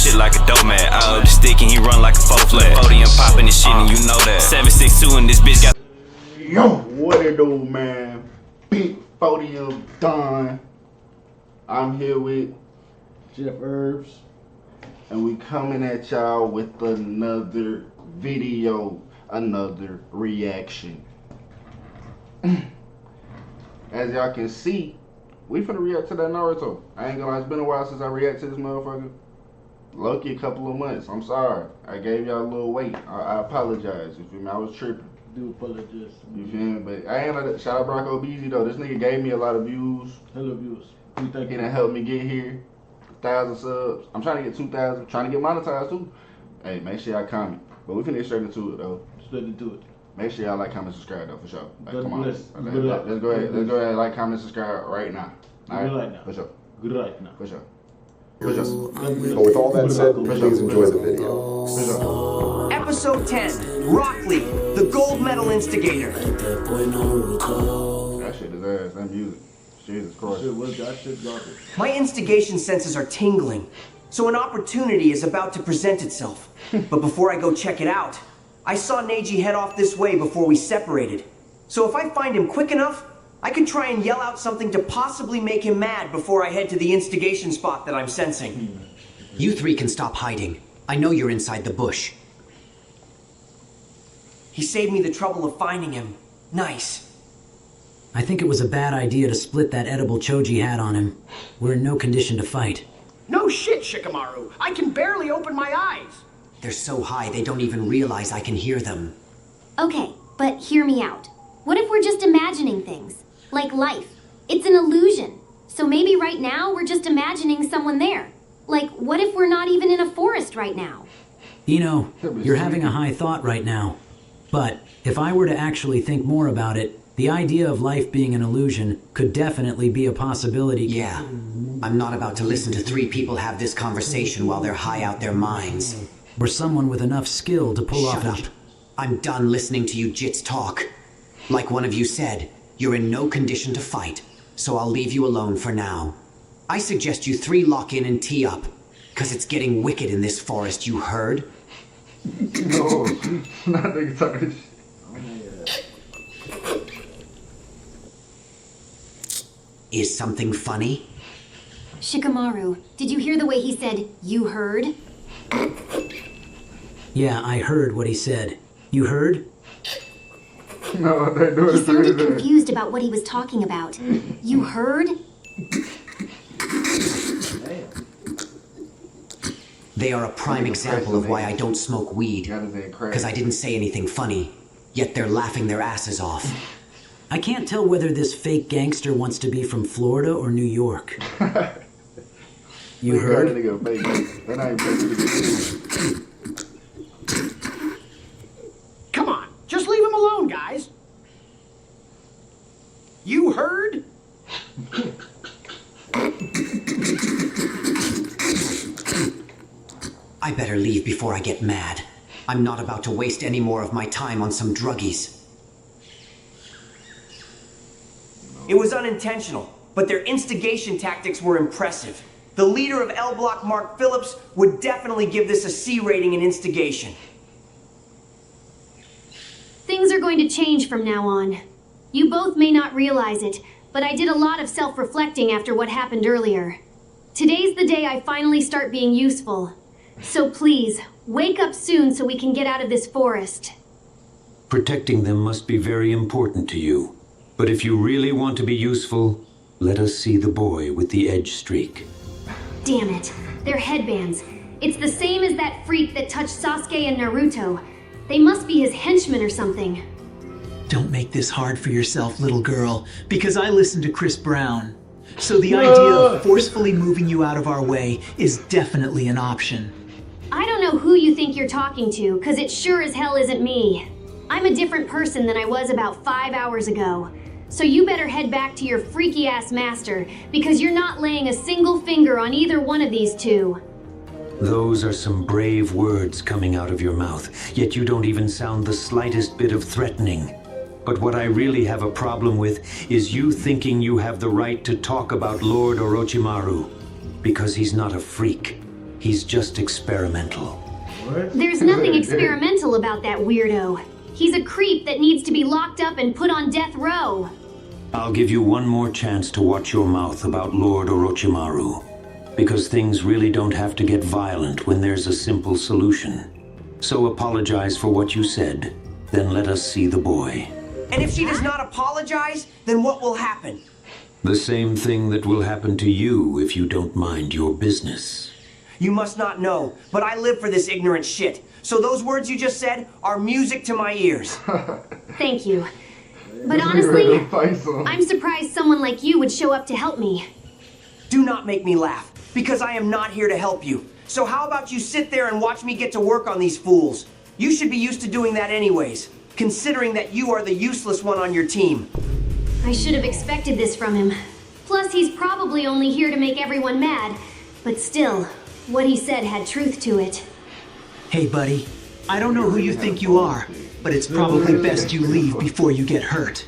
shit like a dope man. I up the stick and he run like a faux flag. 40 and popping this shit and you know that. 762 and this bitch got. Yo, what it do, man? Big 40 done. I'm here with Chef Herbs, and we coming at y'all with another video, another reaction. As y'all can see, we finna react to that Naruto. I ain't gonna lie, it's been a while since I react to this motherfucker. Lucky a couple of months. I'm sorry. I gave y'all a little wait. I apologize. You feel me? I was tripping. do apologize. You feel me? But I ain't like shout out Brock OBZ though. This nigga gave me a lot of views. Hello viewers. We thank He you. done helped me get here. 1,000 subs. I'm trying to get 2,000. Trying to get monetized too. Hey, make sure y'all comment. But we finna get straight into it though. Straight into it. Make sure y'all like, comment, subscribe though, for sure. Like, God come on. bless. Let's go ahead, like, comment, subscribe right now. Alright? Right now. For sure. Good right now. For sure. For sure. God bless. But with all that said, please enjoy the video. For sure. Episode 10, Rockley, the gold medal instigator. That shit is ass. That music. Jesus Christ. Shit, what that shit garbage. My instigation senses are tingling, so an opportunity is about to present itself. But before I go check it out, I saw Neji head off this way before we separated. So if I find him quick enough, I could try and yell out something to possibly make him mad before I head to the instigation spot that I'm sensing. You three can stop hiding. I know you're inside the bush. He saved me the trouble of finding him. Nice. I think it was a bad idea to split that edible Choji had on him. We're in no condition to fight. No shit, Shikamaru. I can barely open my eyes. They're so high they don't even realize I can hear them. Okay, but hear me out. What if we're just imagining things? Like life. It's an illusion. So maybe right now we're just imagining someone there. Like, what if we're not even in a forest right now? Ino, you're having a high thought right now. But if I were to actually think more about it, the idea of life being an illusion could definitely be a possibility. Yeah, I'm not about to listen to three people have this conversation while they're high out their minds. Or someone with enough skill to pull off. Shut up. I'm done listening to you jits talk. Like one of you said, you're in no condition to fight, so I'll leave you alone for now. I suggest you three lock in and tee up, cause it's getting wicked in this forest, you heard? No, not nigga talking shit. Is something funny? Shikamaru, did you hear the way he said, "you heard"? Yeah, I heard what he said. You heard? No, they do it. He sounded confused about what he was talking about. You heard? They are a prime example of why I don't smoke weed. Because I didn't say anything funny. Yet they're laughing their asses off. I can't tell whether this fake gangster wants to be from Florida or New York. You heard? Come on, just leave him alone, guys. You heard? I better leave before I get mad. I'm not about to waste any more of my time on some druggies. It was unintentional, but their instigation tactics were impressive. The leader of L Block, Mark Phillips, would definitely give this a C rating in instigation. Things are going to change from now on. You both may not realize it, but I did a lot of self-reflecting after what happened earlier. Today's the day I finally start being useful. So please, wake up soon so we can get out of this forest. Protecting them must be very important to you. But if you really want to be useful, let us see the boy with the edge streak. Damn it, they're headbands. It's the same as that freak that touched Sasuke and Naruto. They must be his henchmen or something. Don't make this hard for yourself, little girl, because I listened to Chris Brown. So the idea of forcefully moving you out of our way is definitely an option. I don't know who you think you're talking to, because it sure as hell isn't me. I'm a different person than I was about 5 hours ago. So you better head back to your freaky-ass master, because you're not laying a single finger on either one of these two. Those are some brave words coming out of your mouth, yet you don't even sound the slightest bit of threatening. But what I really have a problem with is you thinking you have the right to talk about Lord Orochimaru, because he's not a freak. he's just experimental. What? There's nothing experimental about that weirdo. He's a creep that needs to be locked up and put on death row. I'll give you one more chance to watch your mouth about Lord Orochimaru, because things really don't have to get violent when there's a simple solution. So apologize for what you said, then let us see the boy. And if she does not apologize, then what will happen? The same thing that will happen to you if you don't mind your business. You must not know, but I live for this ignorant shit. So those words you just said are music to my ears. Thank you. But honestly, I'm surprised someone like you would show up to help me. Do not make me laugh, because I am not here to help you. So how about you sit there and watch me get to work on these fools? You should be used to doing that anyways, considering that you are the useless one on your team. I should have expected this from him. Plus, he's probably only here to make everyone mad. But still, what he said had truth to it. Hey, buddy. I don't know who you think you are, but it's probably best you leave before you get hurt.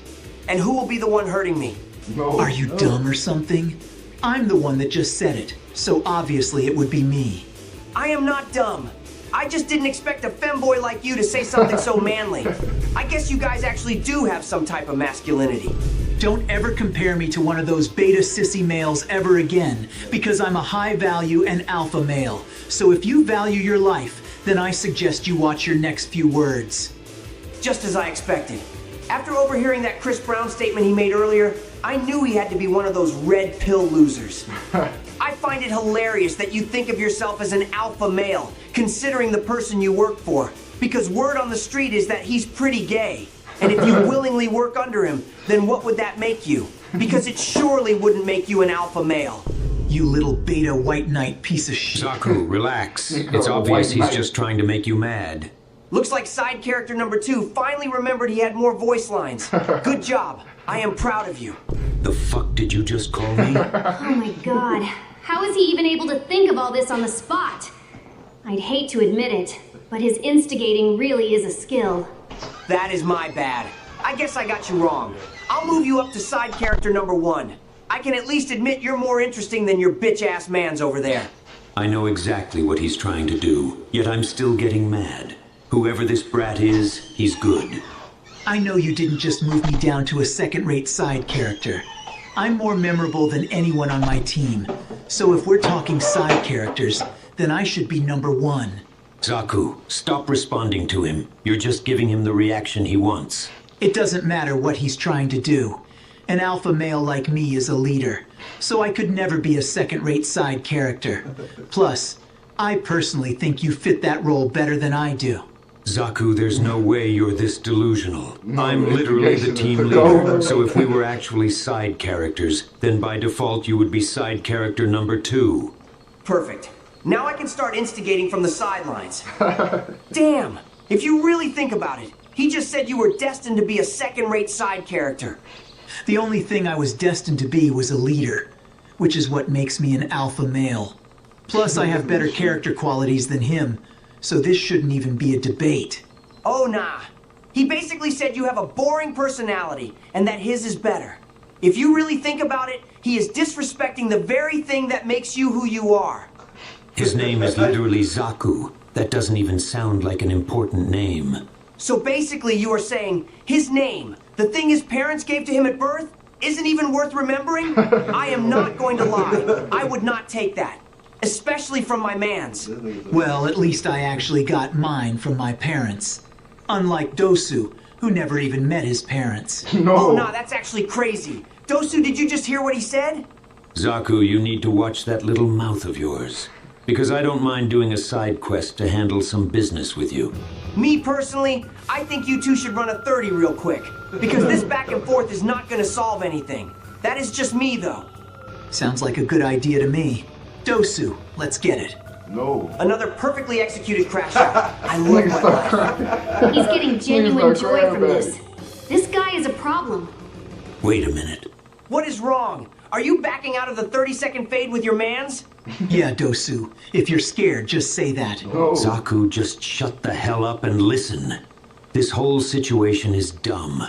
And who will be the one hurting me? Are you dumb or something? I'm the one that just said it, so obviously it would be me. I am not dumb. I just didn't expect a femboy like you to say something so manly. I guess you guys actually do have some type of masculinity. Don't ever compare me to one of those beta sissy males ever again, because I'm a high value and alpha male. So if you value your life, then I suggest you watch your next few words. Just as I expected. After overhearing that Chris Brown statement he made earlier, I knew he had to be one of those red pill losers. I find it hilarious that you think of yourself as an alpha male, considering the person you work for, because word on the street is that he's pretty gay. And if you willingly work under him, then what would that make you? Because it surely wouldn't make you an alpha male. You little beta white knight piece of shit. Zaku, relax. It's obvious he's just trying to make you mad. Looks like side character number 2 finally remembered he had more voice lines. Good job. I am proud of you. The fuck did you just call me? Oh my god. How is he even able to think of all this on the spot? I'd hate to admit it, but his instigating really is a skill. That is my bad. I guess I got you wrong. I'll move you up to side character number 1. I can at least admit you're more interesting than your bitch-ass mans over there. I know exactly what he's trying to do, yet I'm still getting mad. Whoever this brat is, he's good. I know you didn't just move me down to a second-rate side character. I'm more memorable than anyone on my team. So if we're talking side characters, then I should be number 1. Zaku, stop responding to him. You're just giving him the reaction he wants. It doesn't matter what he's trying to do. An alpha male like me is a leader, so I could never be a second-rate side character. Plus, I personally think you fit that role better than I do. Zaku, there's no way you're this delusional. I'm literally the team leader, so if we were actually side characters, then by default you would be side character number 2. Perfect. Now I can start instigating from the sidelines. Damn! If you really think about it, he just said you were destined to be a second-rate side character. The only thing I was destined to be was a leader, which is what makes me an alpha male. Plus, I have better character qualities than him, so this shouldn't even be a debate. Oh, nah. He basically said you have a boring personality, and that his is better. If you really think about it, he is disrespecting the very thing that makes you who you are. His name is literally Zaku. That doesn't even sound like an important name. So basically you are saying his name, the thing his parents gave to him at birth, isn't even worth remembering? I am not going to lie. I would not take that. Especially from my mans. Well, at least I actually got mine from my parents. Unlike Dosu, who never even met his parents. Oh, nah, that's actually crazy. Dosu, did you just hear what he said? Zaku, you need to watch that little mouth of yours. Because I don't mind doing a side quest to handle some business with you. Me personally, I think you two should run a 30 real quick. Because this back and forth is not going to solve anything. That is just me, though. Sounds like a good idea to me. Dosu, let's get it. No. Another perfectly executed crash shot. I love my life. He's getting genuine joy from this. This guy is a problem. Wait a minute. What is wrong? Are you backing out of the 30-second fade with your mans? Yeah, Dosu. If you're scared, just say that. No. Zaku, just shut the hell up and listen. This whole situation is dumb.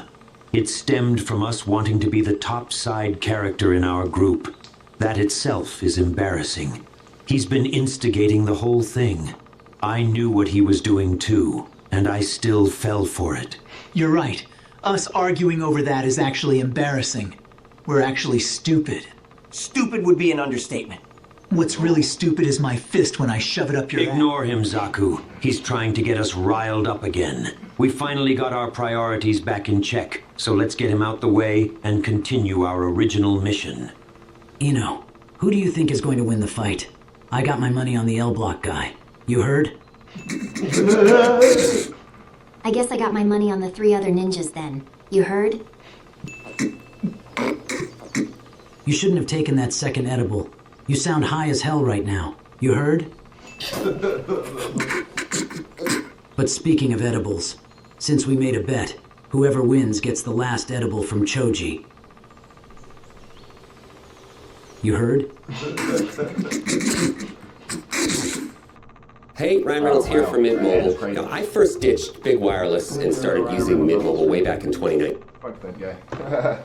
It stemmed from us wanting to be the top side character in our group. That itself is embarrassing. He's been instigating the whole thing. I knew what he was doing too, and I still fell for it. You're right. Us arguing over that is actually embarrassing. We're actually stupid. Stupid would be an understatement. What's really stupid is my fist when I shove it up your Ignore him, Zaku. He's trying to get us riled up again. We finally got our priorities back in check, so let's get him out the way and continue our original mission. Ino, who do you think is going to win the fight? I got my money on the L Block guy. You heard? I guess I got my money on the 3 other ninjas then. You heard? You shouldn't have taken that second edible. You sound high as hell right now. You heard? But speaking of edibles, since we made a bet, whoever wins gets the last edible from Choji. You heard? Hey, Ryan Reynolds here from Mint Mobile. Now, I first ditched big wireless and started using Mint Mobile way back in 2019. Fuck that guy.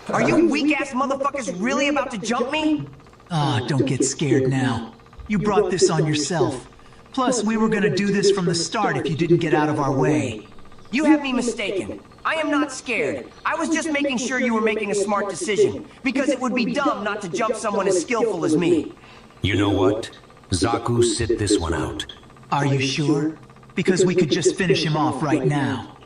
Are you weak-ass motherfuckers really about to jump me? Don't get scared now. You brought this on yourself. Plus, we were gonna do this from the start if you didn't get out of our way. You have me mistaken. I am not scared. I was just making sure you were making a smart decision, because it would be dumb not to jump someone as skillful as me. You know what? Zaku, sit this one out. Are you sure? Because we could just finish him off right now.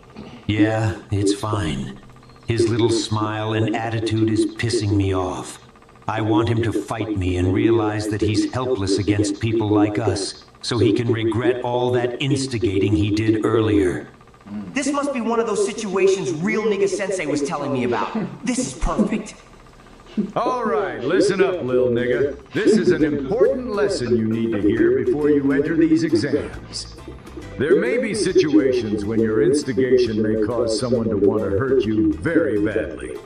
Yeah, it's fine. His little smile and attitude is pissing me off. I want him to fight me and realize that he's helpless against people like us, so he can regret all that instigating he did earlier. This must be one of those situations real nigga sensei was telling me about. This is perfect. All right, listen up, lil nigga. This is an important lesson you need to hear before you enter these exams. There may be situations when your instigation may cause someone to want to hurt you very badly.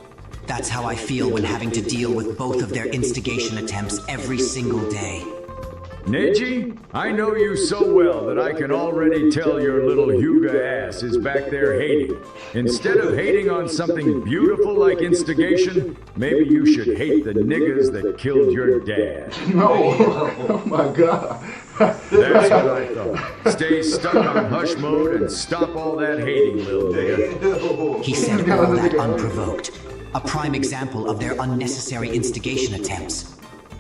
That's how I feel when having to deal with both of their instigation attempts every single day. Neji, I know you so well that I can already tell your little Hyuga ass is back there hating. Instead of hating on something beautiful like instigation, maybe you should hate the niggas that killed your dad. No! Oh my god. That's what I thought. Stay stuck on hush mode and stop all that hating, little nigga. He said all that unprovoked. A prime example of their unnecessary instigation attempts.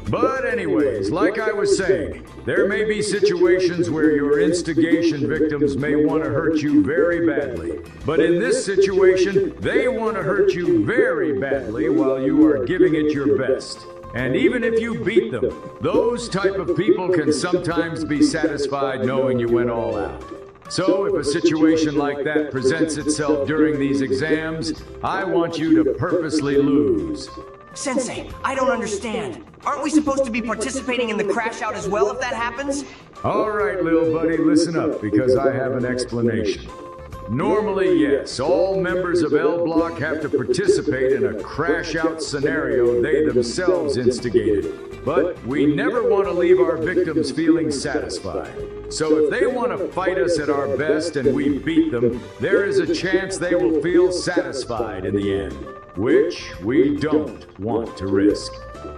But anyways, like I was saying, there may be situations where your instigation victims may want to hurt you very badly. But in this situation, they want to hurt you very badly while you are giving it your best. And even if you beat them, those type of people can sometimes be satisfied knowing you went all out. So if a situation like that presents itself during these exams, I want you to purposely lose. Sensei, I don't understand. Aren't we supposed to be participating in the crash out as well if that happens? All right, little buddy, listen up, because I have an explanation. Normally, yes, all members of L Block have to participate in a crash-out scenario they themselves instigated. But we never want to leave our victims feeling satisfied. So if they want to fight us at our best and we beat them, there is a chance they will feel satisfied in the end, which we don't want to risk.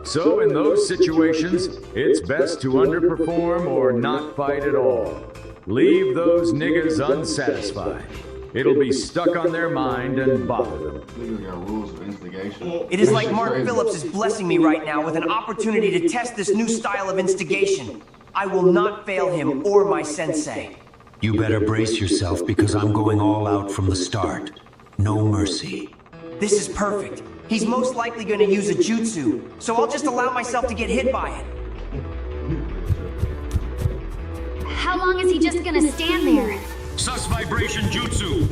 So in those situations, it's best to underperform or not fight at all. Leave those niggas unsatisfied. It'll be stuck on their mind and bother them. Niggas got rules of instigation. It is like Mark Phillips is blessing me right now with an opportunity to test this new style of instigation. I will not fail him or my sensei. You better brace yourself because I'm going all out from the start. No mercy. This is perfect. He's most likely going to use a jutsu, so I'll just allow myself to get hit by it. How long is he just gonna stand there? Sus vibration jutsu.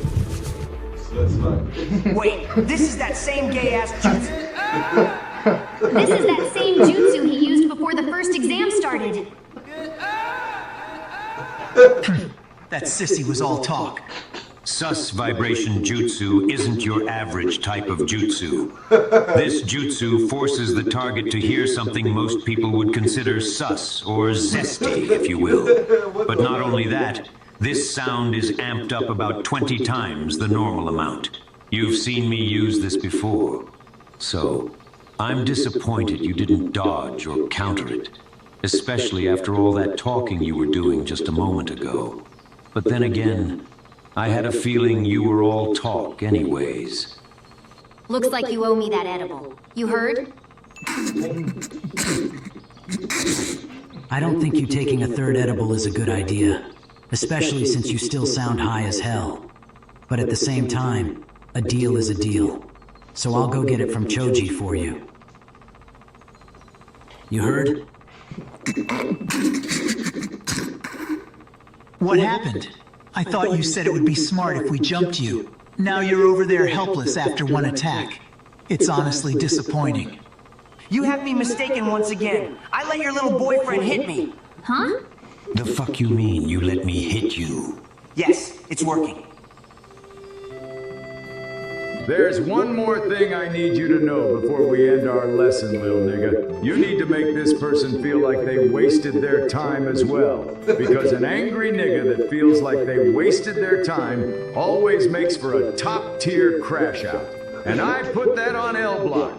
Wait, this is that same gay-ass jutsu. This is that same jutsu he used before the first exam started. That sissy was all talk. Sus vibration jutsu isn't your average type of jutsu. This jutsu forces the target to hear something most people would consider sus or zesty, if you will. But not only that, this sound is amped up about 20 times the normal amount. You've seen me use this before. So, I'm disappointed you didn't dodge or counter it. especially after all that talking you were doing just a moment ago. But then again, I had a feeling you were all talk anyways. Looks like you owe me that edible. You heard? I don't think you taking a third edible is a good idea, especially since you still sound high as hell. But at the same time, a deal is a deal. So I'll go get it from Choji for you. You heard? What happened? I thought you said it would be smart if we jumped you. Now you're over there helpless after one attack. It's honestly disappointing. You have me mistaken once again. I let your little boyfriend hit me. Huh? The fuck you mean you let me hit you? Yes, it's working. There's one more thing I need you to know before we end our lesson, little nigga. You need to make this person feel like they wasted their time as well. Because an angry nigga that feels like they wasted their time always makes for a top-tier crash out. And I put that on L Block.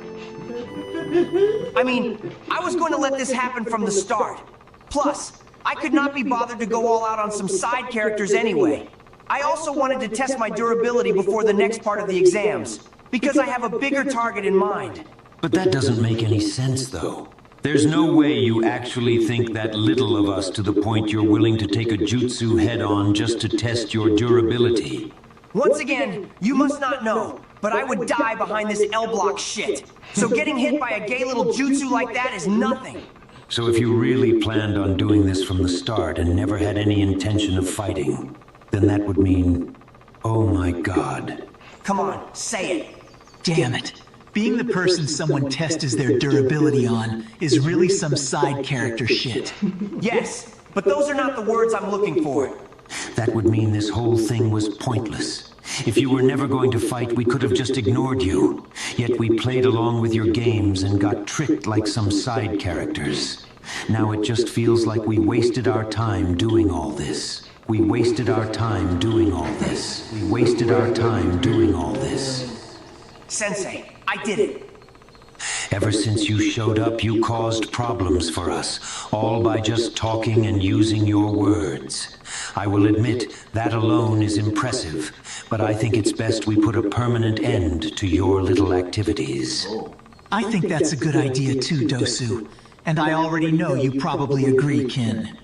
I mean, I was going to let this happen from the start. Plus, I could not be bothered to go all out on some side characters anyway. I also wanted to test my durability before the next part of the exams, because I have a bigger target in mind. But that doesn't make any sense, though. There's no way you actually think that little of us to the point you're willing to take a jutsu head-on just to test your durability. Once again, you must not know, but I would die behind this L-block shit. So getting hit by a gay little jutsu like that is nothing. So if you really planned on doing this from the start and never had any intention of fighting, then that would mean, oh my god. Come on, say it. Damn it. Being the person someone tests their durability on is really some side character shit. Yes, but those are not the words I'm looking for. That would mean this whole thing was pointless. If you were never going to fight, we could have just ignored you. Yet we played along with your games and got tricked like some side characters. Now it just feels like we wasted our time doing all this. We wasted our time doing all this. We wasted our time doing all this. Sensei, I did it. Ever since you showed up, you caused problems for us, all by just talking and using your words. I will admit, that alone is impressive, but I think it's best we put a permanent end to your little activities. I think that's a good idea too, Dosu. And I already know you probably agree, Kin.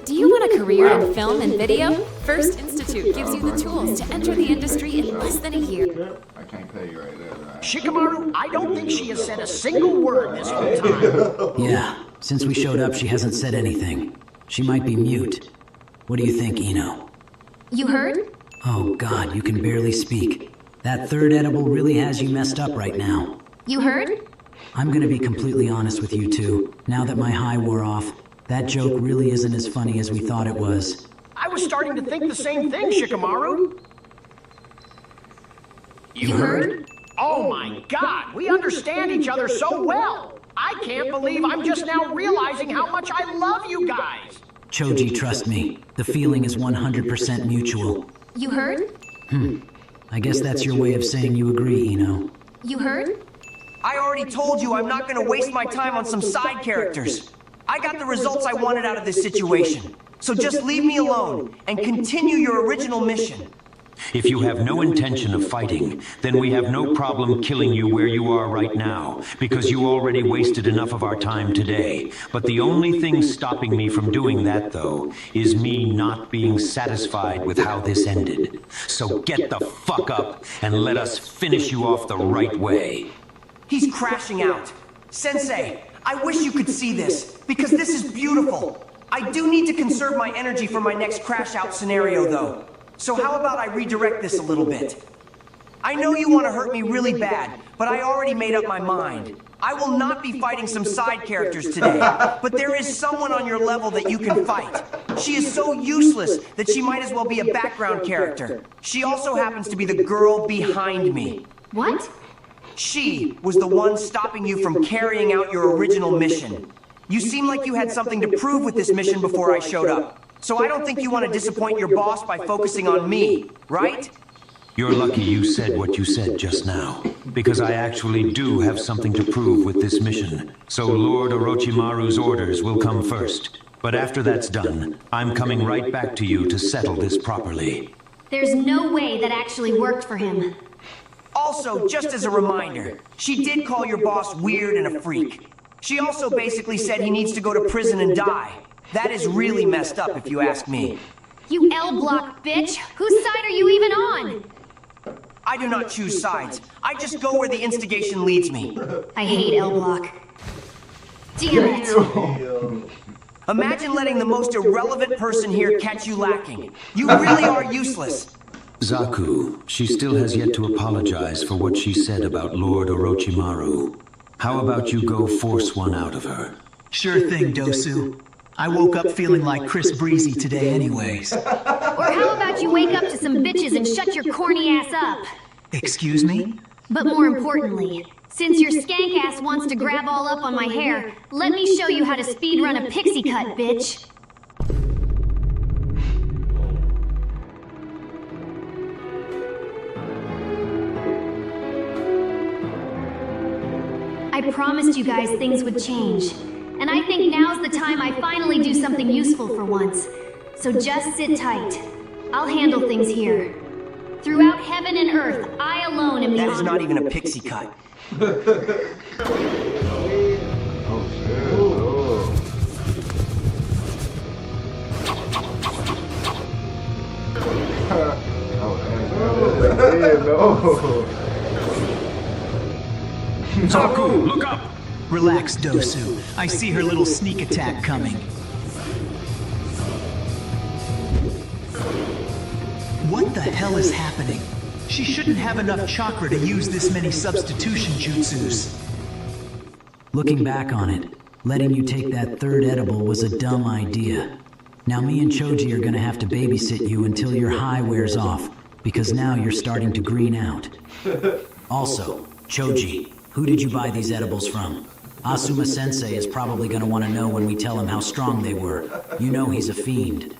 Do you want a career in film and video? First Institute gives you the tools to enter the industry in less than a year. I can't pay you right there. Shikamaru, I don't think she has said a single word this whole time. Yeah, since we showed up, she hasn't said anything. She might be mute. What do you think, Ino? You heard? Oh god, you can barely speak. That third edible really has you messed up right now. You heard? I'm gonna be completely honest with you two. Now that my high wore off, that joke really isn't as funny as we thought it was. I was starting to think the same thing, Shikamaru. You heard? Oh my god, we understand each other so well. I can't believe I'm just now realizing how much I love you guys. Choji, trust me. The feeling is 100% mutual. You heard? I guess that's your way of saying you agree, Ino. You heard? I already told you I'm not gonna waste my time on some side characters. I got the results I wanted out of this situation. So just leave me alone and continue your original mission. If you have no intention of fighting, then we have no problem killing you where you are right now, because you already wasted enough of our time today. But the only thing stopping me from doing that, though, is me not being satisfied with how this ended. So get the fuck up and let us finish you off the right way. He's crashing out. Sensei, I wish you could see this, because this is beautiful. I do need to conserve my energy for my next crash out scenario, though. So how about I redirect this a little bit? I know you want to hurt me really bad, but I already made up my mind. I will not be fighting some side characters today, but there is someone on your level that you can fight. She is so useless that she might as well be a background character. She also happens to be the girl behind me. What? She was the one stopping you from carrying out your original mission. You seem like you had something to prove with this mission before I showed up. So I don't think you want to disappoint your boss by focusing on me, right? You're lucky you said what you said just now, because I actually do have something to prove with this mission. So Lord Orochimaru's orders will come first. But after that's done, I'm coming right back to you to settle this properly. There's no way that actually worked for him. Also, just as a reminder, she did call your boss weird and a freak. She also basically said he needs to go to prison and die. That is really messed up if you ask me. You L-block bitch! Whose side are you even on? I do not choose sides. I just go where the instigation leads me. I hate L-block. Damn it! Imagine letting the most irrelevant person here catch you lacking. You really are useless. Zaku, she still has yet to apologize for what she said about Lord Orochimaru. How about you go force one out of her? Sure thing, Dosu. I woke up feeling like Chris Breezy today anyways. Or how about you wake up to some bitches and shut your corny ass up? Excuse me? But more importantly, since your skank ass wants to grab all up on my hair, let me show you how to speedrun a pixie cut, bitch. I promised you guys things would change. And I think now's the time I finally do something useful for once. So just sit tight. I'll handle things here. Throughout heaven and earth, I alone am the That is not even a pixie cut. Zaku, look up! Relax, Dosu. I see her little sneak attack coming. What the hell is happening? She shouldn't have enough chakra to use this many substitution jutsus. Looking back on it, letting you take that third edible was a dumb idea. Now me and Choji are gonna have to babysit you until your high wears off, because now you're starting to green out. Also, Choji, who did you buy these edibles from? Asuma Sensei is probably gonna want to know when we tell him how strong they were. You know he's a fiend.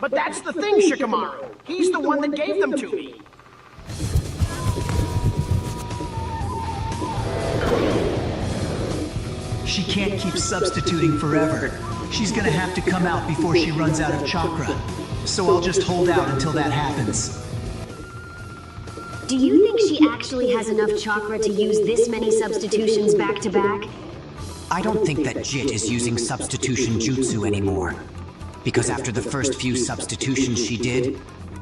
But that's the thing, Shikamaru. He's the one that gave them to me. She can't keep substituting forever. She's gonna have to come out before she runs out of chakra. So I'll just hold out until that happens. Do you think she actually has enough chakra to use this many substitutions back to back? I don't think that Jit is using substitution jutsu anymore. Because after the first few substitutions she did,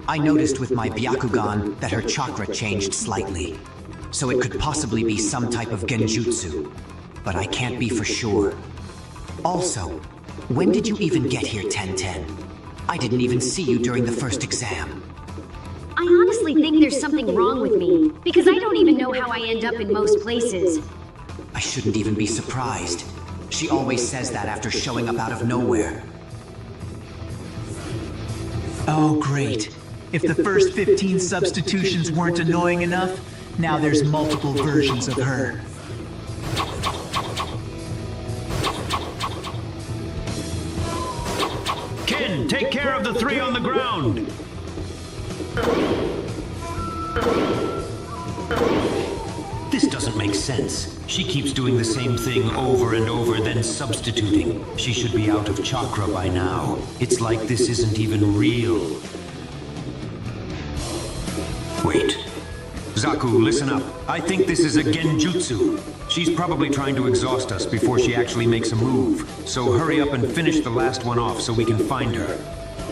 I noticed with my Byakugan that her chakra changed slightly. So it could possibly be some type of genjutsu. But I can't be for sure. Also, when did you even get here, 10-10? I didn't even see you during the first exam. I honestly think there's something wrong with me, because I don't even know how I end up in most places. I shouldn't even be surprised. She always says that after showing up out of nowhere. Oh, great. If the first 15 substitutions weren't annoying enough, now there's multiple versions of her. Ken, take care of the three on the ground! This doesn't make sense. She keeps doing the same thing over and over, then substituting. She should be out of chakra by now. It's like this isn't even real. Wait. Zaku, listen up. I think this is a genjutsu. She's probably trying to exhaust us before she actually makes a move. So hurry up and finish the last one off so we can find her.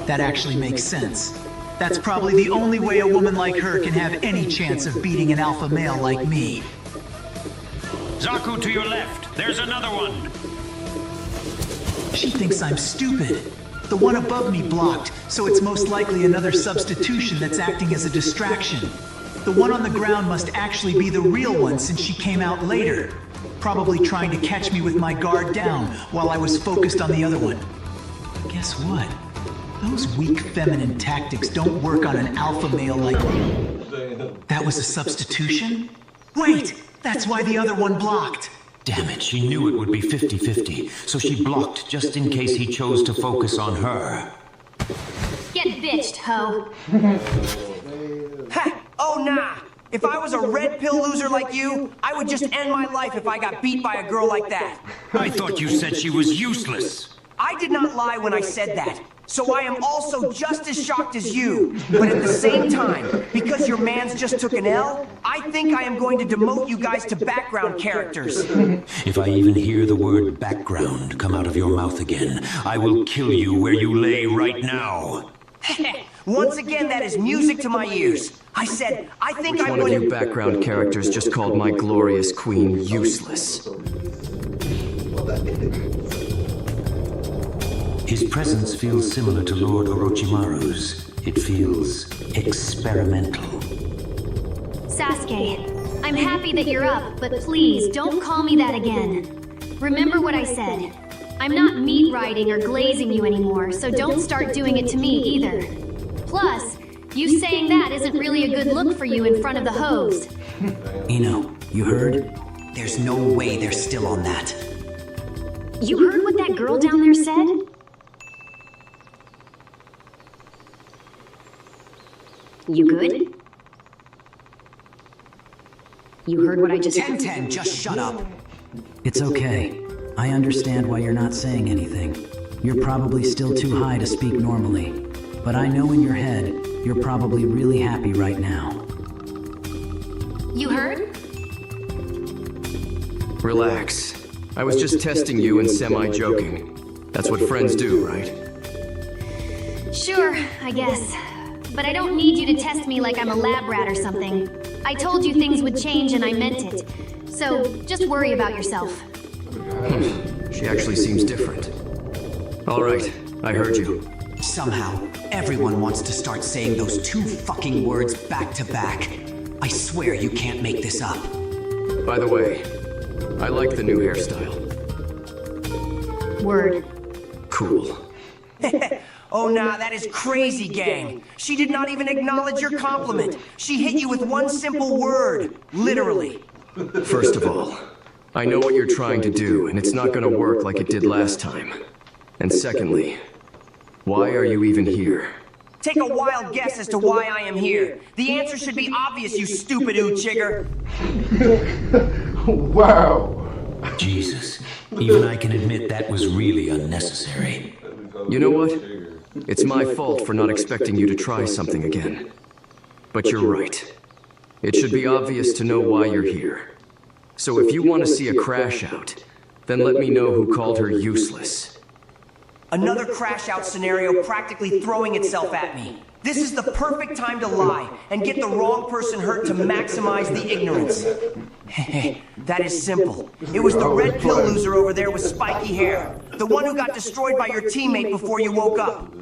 That actually makes sense. That's probably the only way a woman like her can have any chance of beating an alpha male like me. Zaku, to your left. There's another one. She thinks I'm stupid. The one above me blocked, so it's most likely another substitution that's acting as a distraction. The one on the ground must actually be the real one since she came out later. Probably trying to catch me with my guard down while I was focused on the other one. Guess what? Those weak feminine tactics don't work on an alpha male like me. That was a substitution? Wait! That's why the other one blocked! Damn it, she knew it would be 50-50, so she blocked just in case he chose to focus on her. Get bitched, ho. Ha! nah. If I was a red pill loser like you, I would just end my life if I got beat by a girl like that. I thought you said she was useless. I did not lie when I said that. So I am also just as shocked as you. But at the same time, because your mans just took an L, I think I am going to demote you guys to background characters. If I even hear the word background come out of your mouth again, I will kill you where you lay right now. Once again, that is music to my ears. I said, I think I'm One going of you to... background characters just called my glorious queen useless. His presence feels similar to Lord Orochimaru's. It feels experimental. Sasuke, I'm happy that you're up, but please don't call me that again. Remember what I said. I'm not meat riding or glazing you anymore, so don't start doing it to me either. Plus, you saying that isn't really a good look for you in front of the hoes. Ino, you heard? There's no way they're still on that. You heard what that girl down there said? You good? You heard what I just... 10-10, just shut up. It's okay. I understand why you're not saying anything. You're probably still too high to speak normally. But I know in your head, you're probably really happy right now. You heard? Relax. I was just testing you and semi-joking. That's what friends do, right? Sure, I guess. But I don't need you to test me like I'm a lab rat or something. I told you things would change and I meant it. So, just worry about yourself. She actually seems different. All right, I heard you. Somehow, everyone wants to start saying those two fucking words back to back. I swear you can't make this up. By the way, I like the new hairstyle. Word. Cool. Oh nah, that is crazy, gang. She did not even acknowledge your compliment. She hit you with one simple word. Literally. First of all, I know what you're trying to do, and it's not gonna work like it did last time. And secondly, why are you even here? Take a wild guess as to why I am here. The answer should be obvious, you stupid oochigger. Wow. Jesus, even I can admit that was really unnecessary. You know what? It's my fault for not expecting you to try something again. But you're right. It should be obvious to know why you're here. So if you want to see a crash out, then let me know who called her useless. Another crash out scenario practically throwing itself at me. This is the perfect time to lie and get the wrong person hurt to maximize the ignorance. That is simple. It was the red pill loser over there with spiky hair. The one who got destroyed by your teammate before you woke up.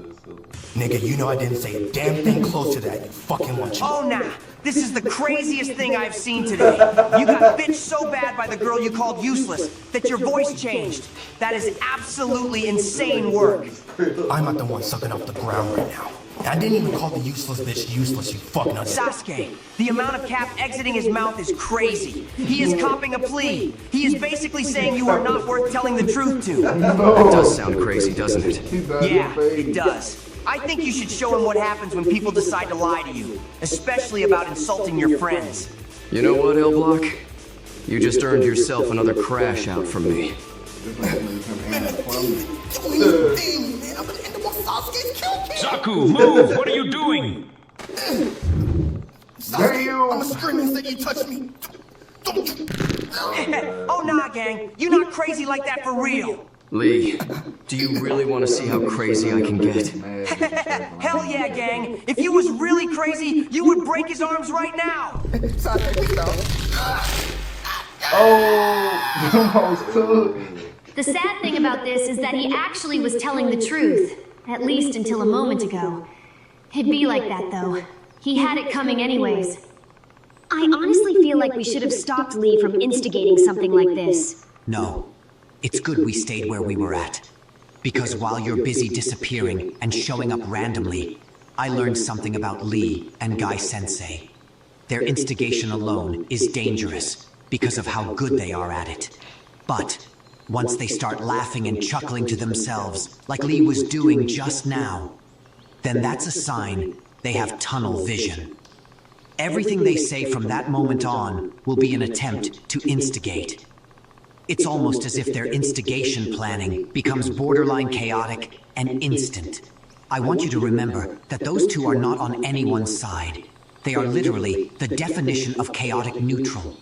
Nigga, you know I didn't say a damn thing close to that, you fucking lunch. Oh, nah. This is the craziest thing I've seen today. You got bitched so bad by the girl you called useless that your voice changed. That is absolutely insane work. I'm not the one sucking off the ground right now. I didn't even call the useless bitch useless, you fuck nut. Sasuke, the amount of cap exiting his mouth is crazy. He is copping a plea. He is basically saying you are not worth telling the truth to. That does sound crazy, doesn't it? Yeah, it does. I think you should show him what happens when people decide to lie to you, especially about insulting your friends. You know what, L Block? You just earned yourself another crash out from me. Zaku, move! What are you doing? Sasuke, I'm a screaming that you touched me. Oh nah, gang. You not crazy like that for real. Lee, do you really want to see how crazy I can get? Hell yeah, gang. If you was really crazy, you would break his arms right now. The sad thing about this is that he actually was telling the truth, at least until a moment ago. It'd be like that, though. He had it coming anyways. I honestly feel like we should have stopped Lee from instigating something like this. No. It's good we stayed where we were at. Because while you're busy disappearing and showing up randomly, I learned something about Lee and Guy Sensei. Their instigation alone is dangerous because of how good they are at it. But once they start laughing and chuckling to themselves, like Lee was doing just now, then that's a sign they have tunnel vision. Everything they say from that moment on will be an attempt to instigate. It's almost as if their instigation planning becomes borderline chaotic and instant. I want you to remember that those two are not on anyone's side. They are literally the definition of chaotic neutral.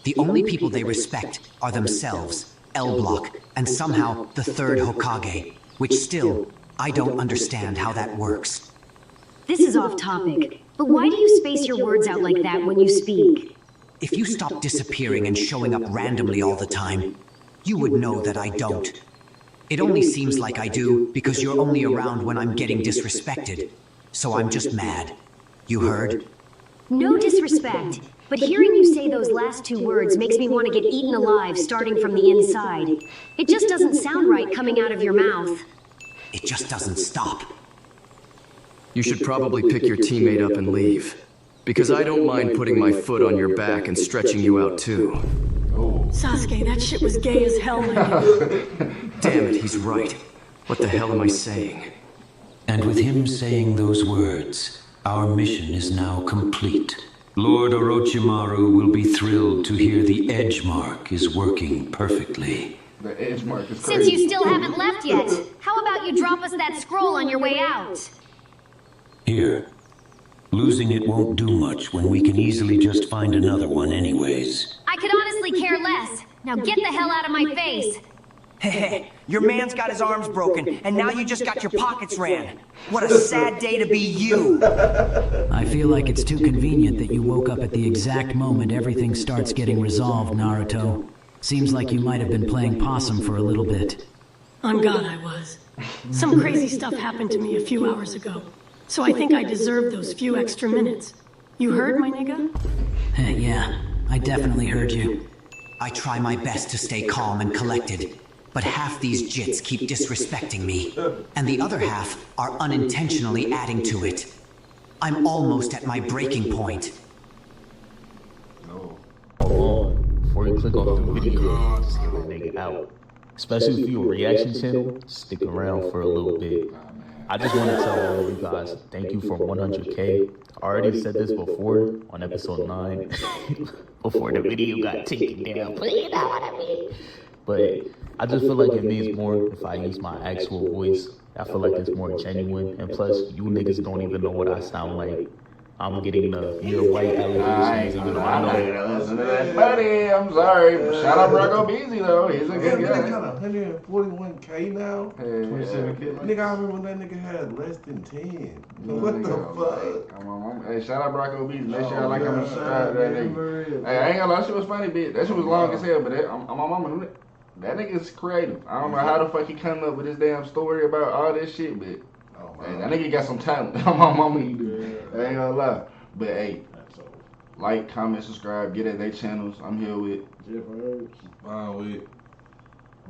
The only people they respect are themselves, L Block, and somehow the third Hokage, which still, I don't understand how that works. This is off topic, but why do you space your words out like that when you speak? If you stop disappearing and showing up randomly all the time, you would know that I don't. It only seems like I do because you're only around when I'm getting disrespected. So I'm just mad. You heard? No disrespect, but hearing you say those last two words makes me want to get eaten alive starting from the inside. It just doesn't sound right coming out of your mouth. It just doesn't stop. You should probably pick your teammate up and leave. Because I don't mind putting my foot on your back and stretching you out too. Sasuke, that shit was gay as hell, man. Damn it, he's right. What the hell am I saying? And with him saying those words, our mission is now complete. Lord Orochimaru will be thrilled to hear the edge mark is working perfectly. The edge mark is crazy. Since you still haven't left yet, how about you drop us that scroll on your way out? Here. Losing it won't do much when we can easily just find another one anyways. I could honestly care less. Now get the hell out of my face. Hey, your man's got his arms broken, and now you just got your pockets ran. What a sad day to be you. I feel like it's too convenient that you woke up at the exact moment everything starts getting resolved, Naruto. Seems like you might have been playing possum for a little bit. On God, I was. Some crazy stuff happened to me a few hours ago. So I think I deserve those few extra minutes. You heard, my nigga? Yeah, I definitely heard you. I try my best to stay calm and collected, but half these jits keep disrespecting me, and the other half are unintentionally adding to it. I'm almost at my breaking point. Hold on. Before you click off the video, just get the nigga out. Especially if you're a reaction channel, stick around for a little bit. I just want to tell all of you guys, thank you for 100K. I already said this before on episode 9, before the video got taken down, but you know what I mean. But I just feel like it means more if I use my actual voice. I feel like it's more genuine, and plus, you niggas don't even know what I sound like. I'm getting the you're white allegations, even though I know. Listen to that buddy. I'm sorry. Shout out Rocco Beasley though. He's a good guy. Nigga got 141K now. 27K. Nigga, I remember when that nigga had less than 10. What the fuck? Come on, hey, shout out Rocco Beasley. Make sure I like him and subscribe to that nigga. Hey, I ain't gonna lie, that shit was funny, bitch. That shit was long as hell, but I'm my mama. That nigga's creative. I don't know how the fuck he come up with this damn story about all this shit, but hey, that nigga got some talent. My mama, he do. I ain't gonna lie. But hey, like, comment, subscribe, get at their channels. I'm here with Jeff Herbs. With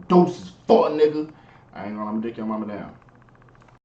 Deuces, fuck nigga. I ain't gonna, I'm gonna dick your mama down.